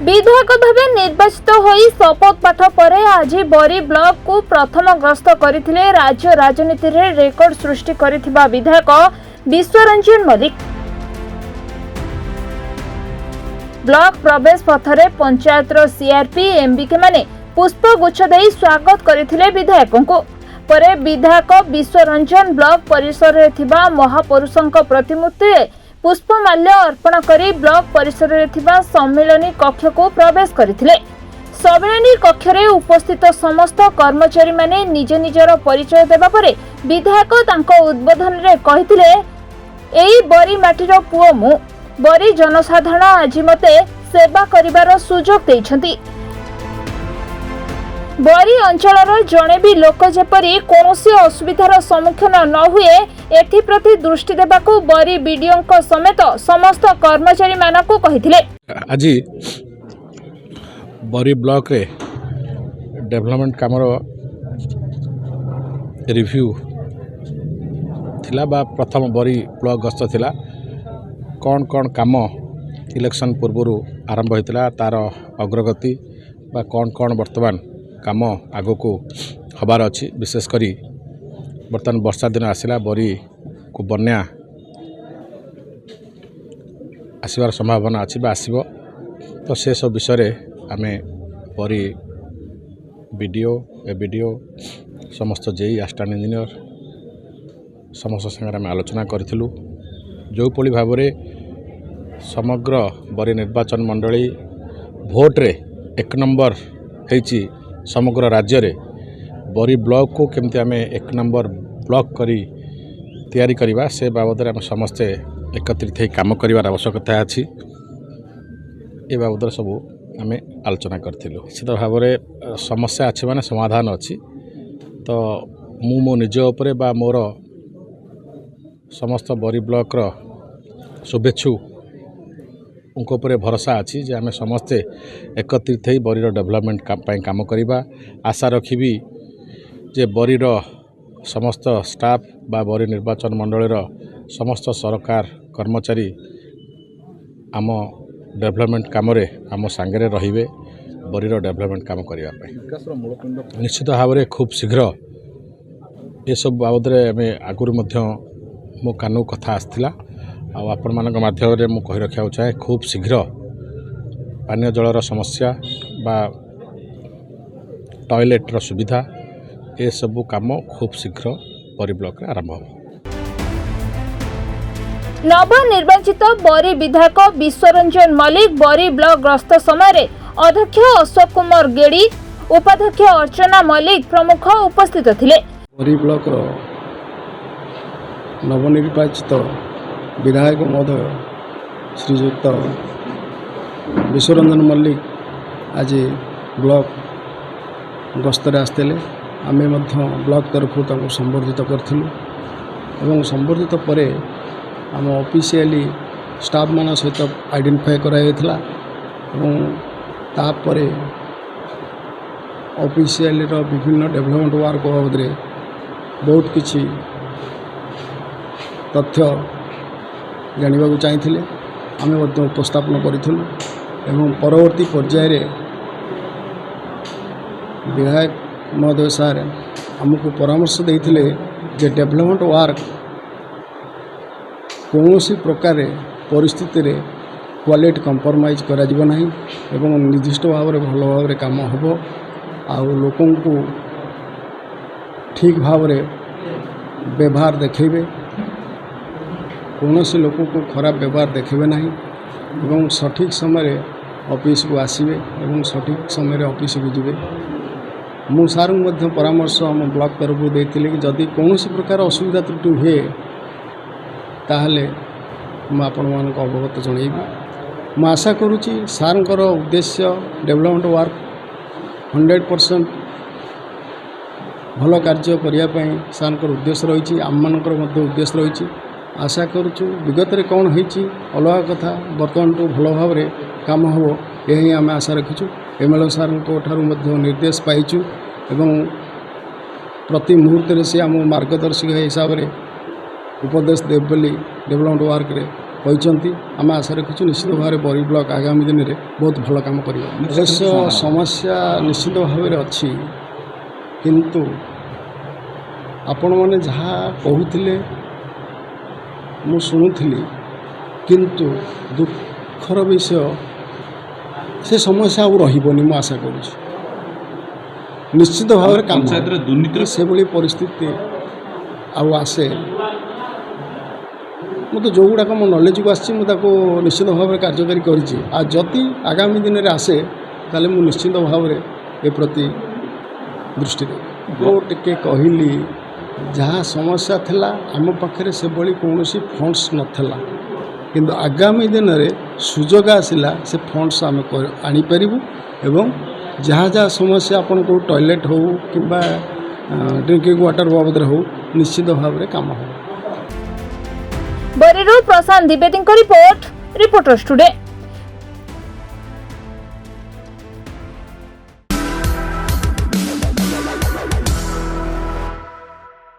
विधायक भावे निर्वाचित होई शपथ पाठ पर आज बरी ब्लॉक को प्रथम गस्त करथिले राज्य राजनीति रे रेकर्ड सृष्टि करिथिबा विधायक विश्वरंजन मल्लिक। ब्लॉक प्रवेश पथरे पंचायत सीआरपी एमबीके माने पुष्पगुच्छ देई स्वागत करथिले विधायकों को। परे विधायक विश्वरंजन ब्लॉक परिसर रे थिबा महापुरुषंक प्रतिमूर्ति पुष्पमाल्य अर्पण करी ब्लॉक परिसर रे थिबा सम्मेलनी कक्ष को प्रवेश करथिले। सम्मेलनी कक्ष रे उपस्थित समस्त कर्मचारी माने निज निजर परिचय देबा परे विधायक तांको उद्बोधन रे कहिथिले, एई बरी माटीर पुओ मु बरी जनसाधारण आज मते सेवा करिवार सुजोग दैछंती। बरी अंचलर जणे भी लोक जेपरी कोनोसी असुविधार सम्मुखीन न हुए एथि प्रति दृष्टि देबाकू बरी बीडीओ समेत समस्त कर्मचारी मानकू कहिथिले। आज बरी ब्लॉक रे डेवलपमेंट कामर रिव्यू थिला बा प्रथम बरी ब्लॉक गस्त थिला। कौन कौन काम इलेक्शन पूर्व आरंभ होता तार अग्रगति बा कौन कौन वर्तमान काम आगो को हबार अच्छी। विशेषकर बर्तमान वर्षा दिन आसला बरी को बन्या आसबार संभावना अच्छी आसब। तो से सब विषय आम बरी बीडीओ एबीडीओ समस्त जेई असिस्टेंट इंजीनियर समस्त संगे आम आलोचना करूँ। जो पली भाव समग्र बरी निर्वाचन मंडली भोट्रे 1 नंबर होती समग्र राज्य रे बरी ब्लॉक को केमती आम 1 नंबर ब्लॉक करी तैयारी करवा से बाबद आम समस्ते एकत्रित हो काम कर आवश्यकता अच्छी। ए बाबद सब आम आलोचना करूँ। निश्चित भाव में समस्या अच्छी माने समाधान अच्छी। तो मो निज उपरे बा मोर समस्त बरी ब्लॉक रो शुभेच्छु उनको ऊपर भरोसा अच्छी जे आम समस्ते एकत्रित हो बरीर डेवलपमेंट काम करवा। आशा रखी जे बरीर समस्त स्टाफ बा बरी निर्वाचन मंडलीर समस्त सरकार कर्मचारी आम डेवलपमेंट काम आम सांगे रहिबे बरीर डेवलपमेंट काम करने। निश्चित भाव में खूब शीघ्र ये सब बाबद आगुरी मो कानू कथा आसला आपण मानक माध्यम मु कहि रखा चाहे खूब शीघ्र पानीय जलर समस्या बा टॉयलेट सुविधा ये सब काम खूब शीघ्र बरी ब्लॉक रे आरंभ हो। नवनिर्वाचित बरी विधायक विश्वरंजन मल्लिक बरी ब्लॉक गस्त समय अध्यक्ष अशोक कुमार गेड़ी उपाध्यक्ष अर्चना मल्लिक प्रमुख उपस्थित थिले। बरी ब्लॉक नवनिर्वाचित विधायक महोदय श्रीयुक्त विश्वरंजन मल्लिक आज ब्लॉक गस्तर आसते आमे ब्लॉक तरफ संबर्धित करूँ एवं संबर्धित पर आम ऑफिशियली स्टाफ मान सहित आइडेंटिफाई कराइला तापर ऑफिशियली विभिन्न डेवलपमेंट वर्क बाबद बहुत किछि तथ्य जानवाक चाहिए आम उपस्थापन करूँ एवं परवर्ती पर्याय विधायक महोदय सार आमको परामर्श देते जे डेवलपमेंट वर्क कौन प्रकार परिस्थिति रे क्वालिटी कंप्रोमाइज करा जिवो नहीं एवं निर्दिष्ट भाव में भल भाव में काम हम आउ लोकों को ठीक भाव में व्यवहार देखेबे कौन से लोक को खराब व्यवहार देखेबे नहीं एवं सठिक समय ऑफिस को आसबे एवं सठिक समय ऑफिस को जीवे। मु सार परामर्श आम ब्लॉक तरफ देती कि जदि कौन प्रकार असुविधा त्रुटि हुए ताहले मैं आपण मानक अवगत जनइबी। मैं आशा करुच्ची सारंकर उद्देश्य डेवलपमेंट वर्क 100% भल कार्य करने सारंकर उद्देश्य रही आम मानकर उद्देश्य रही। आशा करुचु विगत रे कौन होईची अलग कथा बर्तमान तो भल भाव में काम हो यही आम आशा रखीचु। एमएलए सार को निर्देश पाइचु एवं प्रति मुहूर्त से आम मार्गदर्शक हिसाब से उपदेश देव बोली डेवलपमेंट वर्क रे କହିଛନ୍ତି ଆମେ ଆଶା ରଖିଛୁ ନିଶ୍ଚିତ ଭାବରେ ବରୀ ବ୍ଲକ ଆଗାମୀ ଦିନରେ ବହୁତ ଭଲ କାମ କରିବ। ଅବଶ୍ୟ ସମସ୍ୟା ନିଶ୍ଚିତ ଭାବରେ ଅଛି, କିନ୍ତୁ ଆପଣମାନେ ଯାହା କହୁଥିଲେ ମୁଁ ଶୁଣୁଥିଲି, କିନ୍ତୁ ଦୁଃଖର ବିଷୟ ସେ ସମସ୍ୟା ଆଉ ରହିବନି। ମୁଁ ଆଶା କରୁଛି ନିଶ୍ଚିତ ଭାବରେ କାମ ସେଭଳି ପରିସ୍ଥିତି ଆଉ ଆସେ। ମୁଁ ତ ଯେଉଁଗୁଡ଼ାକ ମୋ ନଲେଜକୁ ଆସିଛି ମୁଁ ତାକୁ ନିଶ୍ଚିତ ଭାବରେ କାର୍ଯ୍ୟକାରୀ କରିଛି। ଆଉ ଯଦି ଆଗାମୀ ଦିନରେ ଆସେ ତାହେଲେ ମୁଁ ନିଶ୍ଚିତ ଭାବରେ ଏ ପ୍ରତି ଦୃଷ୍ଟି ଦେବି। ମୁଁ ଟିକେ କହିଲି ଯାହା ସମସ୍ୟା ଥିଲା ଆମ ପାଖରେ ସେଭଳି କୌଣସି ଫଣ୍ଡସ୍ ନଥିଲା, କିନ୍ତୁ ଆଗାମୀ ଦିନରେ ସୁଯୋଗ ଆସିଲା ସେ ଫଣ୍ଡସ୍ ଆମେ ଆଣିପାରିବୁ ଏବଂ ଯାହା ଯାହା ସମସ୍ୟା ଆପଣଙ୍କୁ ଟଏଲେଟ୍ ହେଉ କିମ୍ବା ଡ୍ରିଙ୍କିଂ ୱାଟର ବାବଦରେ ହେଉ ନିଶ୍ଚିତ ଭାବରେ କାମ ହେବ। ବରୀରୁ ପ୍ରଶାନ୍ତ ଦ୍ୱିବେଦୀଙ୍କ ରିପୋର୍ଟ, ରିପୋର୍ଟର୍ସ ଟୁଡେ।